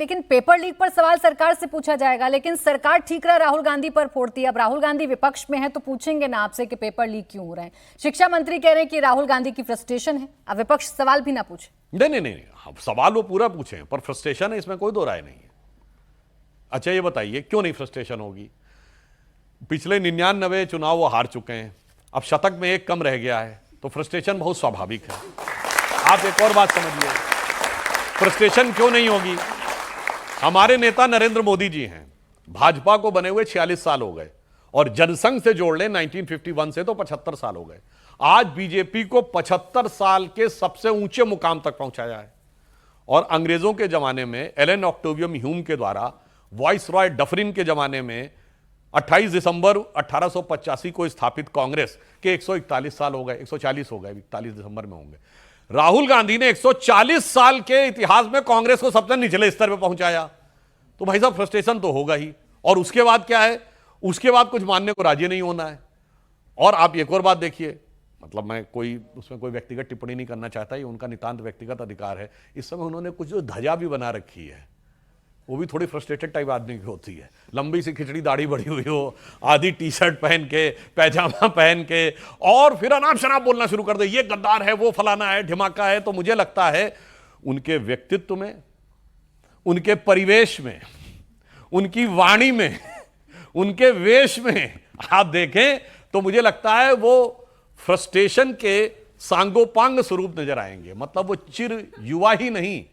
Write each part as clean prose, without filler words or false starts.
लेकिन paper leak पर सवाल सरकार से पूछा जाएगा, लेकिन सरकार ठीकरा राहुल गांधी पर फोड़ती है। अब राहुल गांधी विपक्ष में है तो पूछेंगे ना आपसे कि पेपर लीक क्यों हो रहे हैं। शिक्षा मंत्री कह रहे हैं कि राहुल गांधी की फ्रस्ट्रेशन है। अब विपक्ष सवाल भी ना पूछे। नहीं, सवाल वो पूरा पूछे, पर फ्रस्ट्रेशन है इसमें कोई दो राय नहीं है। अच्छा ये बताइए क्यों नहीं फ्रस्ट्रेशन होगी? पिछले 99 चुनाव वो हार चुके हैं, अब शतक में एक कम रह गया है, तो फ्रस्ट्रेशन बहुत स्वाभाविक है। आप एक और बात समझिए, फ्रस्ट्रेशन क्यों नहीं होगी? हमारे नेता नरेंद्र मोदी जी हैं, भाजपा को बने हुए 46 साल हो गए और जनसंघ से जोड़ लें 1951 से तो 75 साल हो गए। आज बीजेपी को 75 साल के सबसे ऊंचे मुकाम तक पहुंचाया है। और अंग्रेजों के जमाने में एलन ऑक्टेवियम ह्यूम के द्वारा वॉइस रॉय डफरिन के जमाने में 28 दिसंबर 1885 को स्थापित कांग्रेस के 141 साल हो गए, 140 हो गए, 41 दिसंबर में होंगे। राहुल गांधी ने 140 साल के इतिहास में कांग्रेस को सबसे निचले स्तर पर पहुंचाया। तो भाई साहब फ्रस्ट्रेशन तो होगा ही। और उसके बाद क्या है? उसके बाद कुछ मानने को राजी नहीं होना है। और आप एक और बात देखिए, मतलब मैं उसमें कोई व्यक्तिगत टिप्पणी नहीं करना चाहता, ये उनका नितांत व्यक्तिगत अधिकार है। इस समय उन्होंने कुछ जो ध्वजा भी बना रखी है, वो भी थोड़ी फ्रस्ट्रेटेड टाइप आदमी की होती है। लंबी सी खिचड़ी दाढ़ी बढ़ी हुई हो, आधी टी शर्ट पहन के, पैजामा पहन के, और फिर अनाप शनाप बोलना शुरू कर दे, ये गद्दार है, वो फलाना है, ढिमाका है। तो मुझे लगता है उनके व्यक्तित्व में, उनके परिवेश में, उनकी वाणी में, उनके वेश में आप देखें तो मुझे लगता है वो फ्रस्ट्रेशन के सांगोपांग स्वरूप नजर आएंगे। मतलब वो चिर युवा ही नहीं,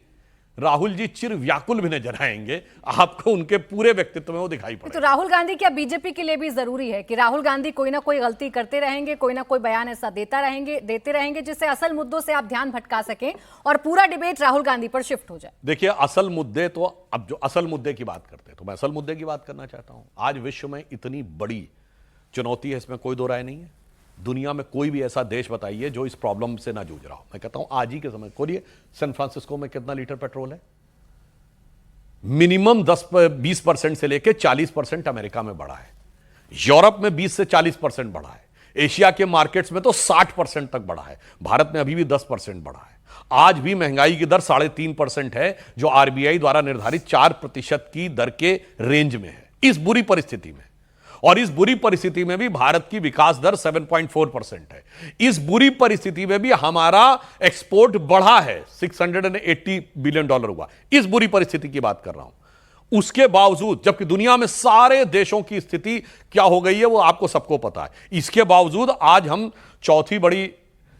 राहुल जी चिर व्याकुल भी नजर आएंगे आपको, उनके पूरे व्यक्तित्व में वो दिखाई पड़ेगा। तो राहुल गांधी क्या बीजेपी के लिए भी जरूरी है कि राहुल गांधी कोई ना कोई गलती करते रहेंगे, कोई ना कोई बयान ऐसा देते रहेंगे जिससे असल मुद्दों से आप ध्यान भटका सकें और पूरा डिबेट राहुल गांधी पर शिफ्ट हो जाए? देखिए असल मुद्दे तो, अब जो असल मुद्दे की बात करते हैं तो मैं असल मुद्दे की बात करना चाहता हूं। आज विश्व में इतनी बड़ी चुनौती है, इसमें कोई दो राय नहीं है। दुनिया में कोई भी ऐसा देश बताइए जो इस प्रॉब्लम से ना जूझ रहा हो। मैं कहता हूं आज ही के समय खोलिए, सैन फ्रांसिस्को में कितना लीटर पेट्रोल है? मिनिमम 10-20% से लेकर 40% अमेरिका में बढ़ा है। यूरोप में 20 से 40% बढ़ा है। एशिया के मार्केट्स में तो 60% तक बढ़ा है। भारत में अभी भी 10% बढ़ा है। आज भी महंगाई की दर 3.5% है, जो आरबीआई द्वारा निर्धारित 4% की दर के रेंज में है। इस बुरी परिस्थिति में, और इस बुरी परिस्थिति में भी भारत की विकास दर 7.4% है। इस बुरी परिस्थिति में भी हमारा एक्सपोर्ट बढ़ा है, $680 बिलियन हुआ। इस बुरी परिस्थिति की बात कर रहा हूं। उसके बावजूद, जबकि दुनिया में सारे देशों की स्थिति क्या हो गई है वो आपको सबको पता है, इसके बावजूद आज हम चौथी बड़ी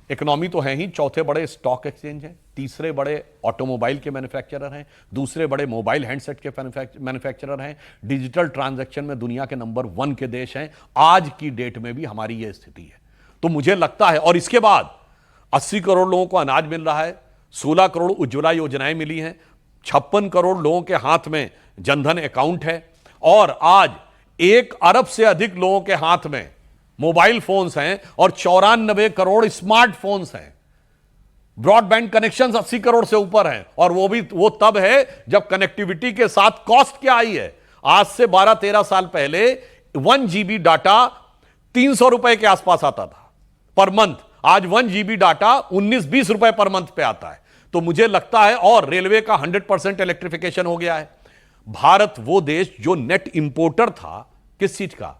इकोनॉमी तो है ही, चौथे बड़े स्टॉक एक्सचेंज हैं, तीसरे बड़े ऑटोमोबाइल के मैन्युफैक्चरर हैं, दूसरे बड़े मोबाइल हैंडसेट के मैन्युफैक्चरर हैं, डिजिटल ट्रांजैक्शन में दुनिया के नंबर 1 के देश हैं। आज की डेट में भी हमारी यह स्थिति है। तो मुझे लगता है, और इसके बाद 80 करोड़ लोगों को अनाज मिल रहा है, 16 करोड़ उज्ज्वला योजनाएं मिली हैं, 56 करोड़ लोगों के हाथ में जनधन अकाउंट है, और आज 1 अरब से अधिक लोगों के हाथ में मोबाइल फोन्स हैं और 94 करोड़ स्मार्टफोन्स हैं। ब्रॉडबैंड कनेक्शंस 80 करोड़ से ऊपर हैं, और वो तब है जब कनेक्टिविटी के साथ कॉस्ट क्या आई है। आज से 12-13 साल पहले 1 GB डाटा 300 रुपए के आसपास आता था पर मंथ। आज 1 GB डाटा 19-20 रुपए पर मंथ पे आता है। तो मुझे लगता है, और रेलवे का 100% इलेक्ट्रिफिकेशन हो गया है। भारत वो देश जो नेट इंपोर्टर था, किस चीज का?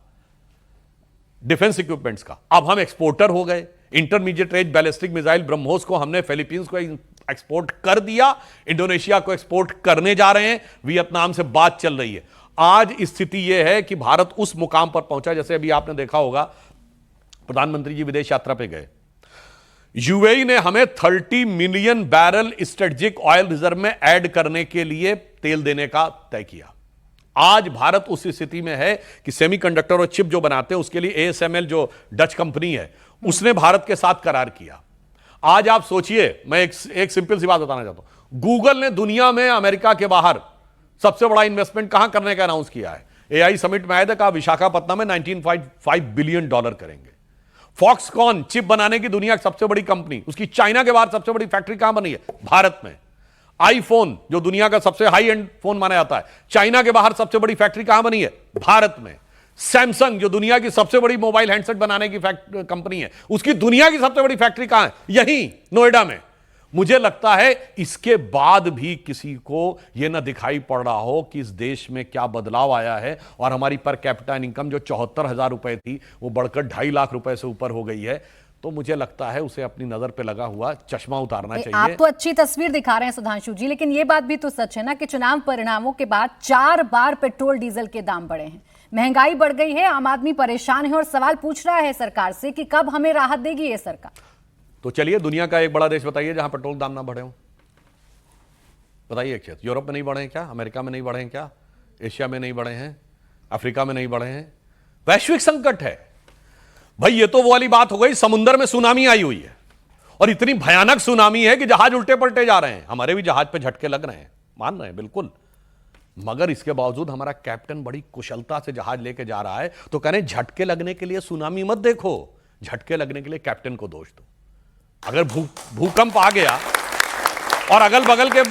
डिफेंस इक्विपमेंट्स का, अब हम एक्सपोर्टर हो गए। Intermediate range ballistic missile BrahMos को हमने फिलीपींस को एक्सपोर्ट कर दिया, इंडोनेशिया को एक्सपोर्ट करने जा रहे हैं, वियतनाम से बात चल रही है। आज स्थिति यह है कि भारत उस मुकाम पर पहुंचा, जैसे अभी आपने देखा होगा प्रधानमंत्री जी विदेश यात्रा पे गए, यूएई ने हमें 30 million barrel strategic oil reserve में ऐड करने के लिए तेल देने का तय किया। आज भारत उस स्थिति में है कि सेमीकंडक्टर और चिप जो बनाते हैं उसके लिए एएसएमएल जो डच कंपनी है, उसने भारत के साथ करार किया। आज आप सोचिए, मैं एक सिंपल सी बात बताना चाहता हूं। गूगल ने दुनिया में अमेरिका के बाहर सबसे बड़ा इन्वेस्टमेंट कहां करने का अनाउंस किया है? एआई समिट में आया था, कहा विशाखापट्टनम में $19.5 बिलियन करेंगे। फॉक्सकॉन चिप बनाने की दुनिया की सबसे बड़ी कंपनी, उसकी चाइना के बाहर सबसे बड़ी फैक्ट्री कहां बनी है? भारत में। आईफोन जो दुनिया का सबसे हाई एंड फोन माना जाता है, चाइना के बाहर सबसे बड़ी फैक्ट्री कहां बनी है? भारत में। सैमसंग जो दुनिया की सबसे बड़ी मोबाइल हैंडसेट बनाने की कंपनी है, उसकी दुनिया की सबसे बड़ी फैक्ट्री कहां है? यहीं नोएडा में। मुझे लगता है इसके बाद भी किसी को यह ना दिखाई पड़ रहा हो कि इस देश में क्या बदलाव आया है और हमारी पर कैपिटा इनकम जो 74,000 रुपए थी वो बढ़कर 2.5 लाख रुपए से ऊपर हो गई है। तो मुझे लगता है उसे अपनी नजर पे लगा हुआ चश्मा उतारना चाहिए। आप तो अच्छी तस्वीर दिखा रहे हैं सुधांशु जी, लेकिन यह बात भी तो सच है ना कि चुनाव परिणामों के बाद 4 बार पेट्रोल डीजल के दाम बढ़े हैं, महंगाई बढ़ गई है, आम आदमी परेशान है और सवाल पूछ रहा है सरकार से कि कब हमें राहत देगी ये सरकार। तो चलिए दुनिया का एक बड़ा देश बताइए जहां पेट्रोल दाम ना बढ़े हो, बताइए एक चीज। यूरोप में नहीं बढ़े हैं क्या? अमेरिका में नहीं बढ़े हैं क्या? एशिया में नहीं बढ़े हैं? अफ्रीका में नहीं बढ़े हैं? वैश्विक संकट है भाई। ये तो वो वाली बात हो गई, समुद्र में सुनामी आई हुई है और इतनी भयानक सुनामी है कि जहाज उल्टे पलटे जा रहे हैं। हमारे भी जहाज पे झटके लग रहे हैं, मान रहे हैं बिल्कुल, मगर इसके बावजूद हमारा कैप्टन बड़ी कुशलता से जहाज लेके जा रहा है। तो कह रहे हैं झटके लगने के लिए सुनामी मत देखो, झटके लगने के लिए कैप्टन को दोष दो। अगर भूकंप आ गया और अगल बगल के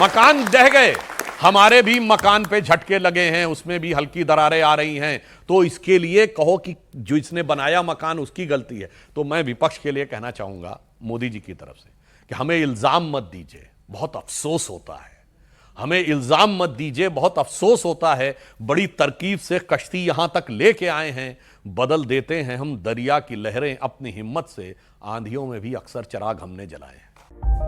मकान ढह गए, हमारे भी मकान पे झटके लगे हैं, उसमें भी हल्की दरारें आ रही हैं, तो इसके लिए कहो कि जो इसने बनाया मकान उसकी गलती है। तो मैं विपक्ष के लिए कहना चाहूंगा मोदी जी की तरफ से कि हमें इल्जाम मत दीजिए, बहुत अफसोस होता है। हमें इल्जाम मत दीजिए, बहुत अफसोस होता है। बड़ी तरकीब से कश्ती यहां तक लेके आए हैं, बदल देते हैं हम दरिया की लहरें अपनी हिम्मत से। आंधियों में भी अक्सर चिराग हमने जलाए हैं।